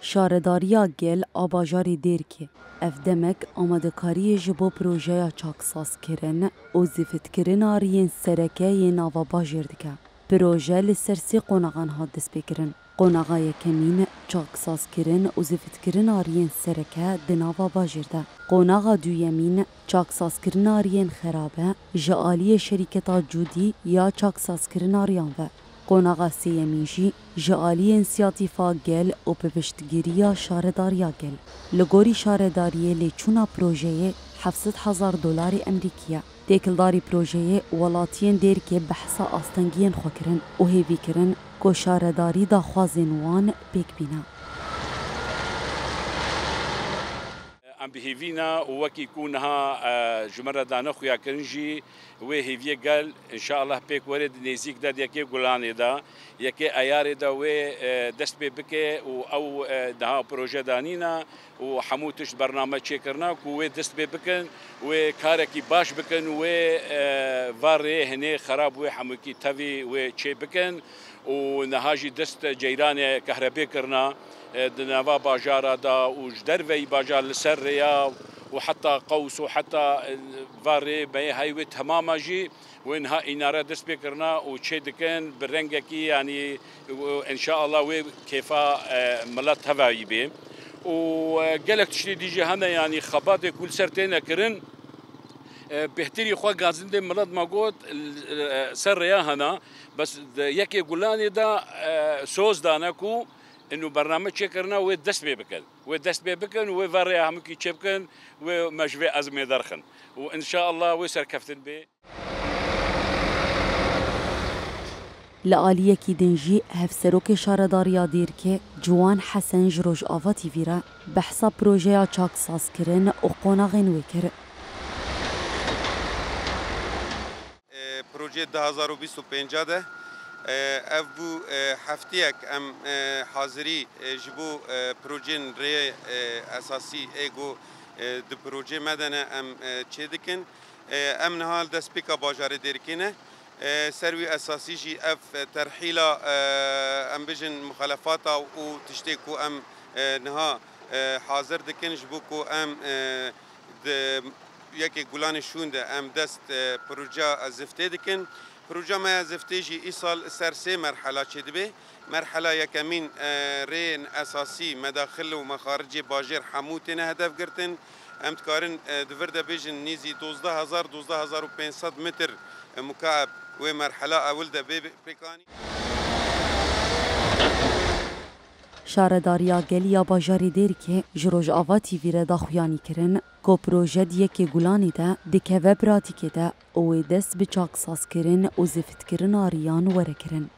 شارداریا گل آباجاری دیرکی اف دمک آمادکاری جبو پروژه چاکساز کرن و زیفت کرن آریین سرکه ناوا باجر دکه. پروژه لسرسی قوناغان ها دست بکرن. قوناغای کمین چاکساز کرن و زیفت کرن آریین سرکه دناوا باجر ده. قوناغا دویمین چاکساز کرن آریین خرابه جعالی شرکتا جودی یا چاکساز کرن آریان و. قوناغا سیمینجی جعالی انسیاتیفا گل و پشتگیریا شارداریا گل. لگوری شارداریه لیچونا پروژه $700,000 امریکیه. تکلداری پروژه ولاتین دیر که بحثا آستنگین خوکرن و هیوی کرن که شارداری دا خوازن وان بیک بینا. ام بهيفينا وكي يكونها جمرة دانا خويا كرنجي وهيفيا قال ان شاء الله بيك ورد نيزيك دا يكي غولاني دا يكي اياري دا و دست بكي او دا بروجي دانينا وحموتش برنامج شكرنا و دست بكن وكاركي باش بكن و فاري هني خراب و حموكي تافي و تشي بكن ونهاجي دست جيران كهرباء كرنا دنوا باجارا دا وجدروي باجار لسريا وحتى قوس وحتى فاري بي هايوي تماما جي وينها إنارة دست بكرنا وتشيدكن بالرنجكي يعني إن شاء الله كيفا ملات هواي بي وقالك تشري دي جهانا يعني خبات كل سرتين كرن بهتري خوا غازنده ملات ما قلت سريا هنا بس يكي يقولاني دا سوز دانكو انه برنامج شكرنا ودست بكن ودست بكن وفريا همكي تشبكن ومجوي ازمه درخن وان شاء الله ويسر كفتن بي لآلیه کی دنجی هفسروک شارداریا دیر که جوان حسن جروج آواتی ویرا بحثا پروژه چاکساز کرن و قوناغین وکر. پروژه 2025 ده اف بو هفتیک ام حاضری جبو پروژن ری اساسی ایگو د پروژه مدنه ام چیدکن ام نهال دست پیکا باجار دیرکینه سروی اساسی جی اف ترحیلا ام بجن مخالفاتا و تشتیکو ام نها حاضر دکن جبو کو ام یکی گلان شونده ام دست پروژه زفته دکن پروژه ما زفتیجی ایسال سر سه مرحله چه دبی مرحله یکمین رین اساسی مداخل و مخارج باجر حموتین هدف گرتن امتکارن دورده بیجن نیزی 12,500 متر مکعب و مرحله اول ده بکانی شارداریا گلیا باجاری دیر که جروج آواتی ویره دا خویانی کرن که پروژه دیگه که گلانی ده دکه و پراتیکه ده او دست به چاکساز کرن و زفت کرن آریان وره کرن.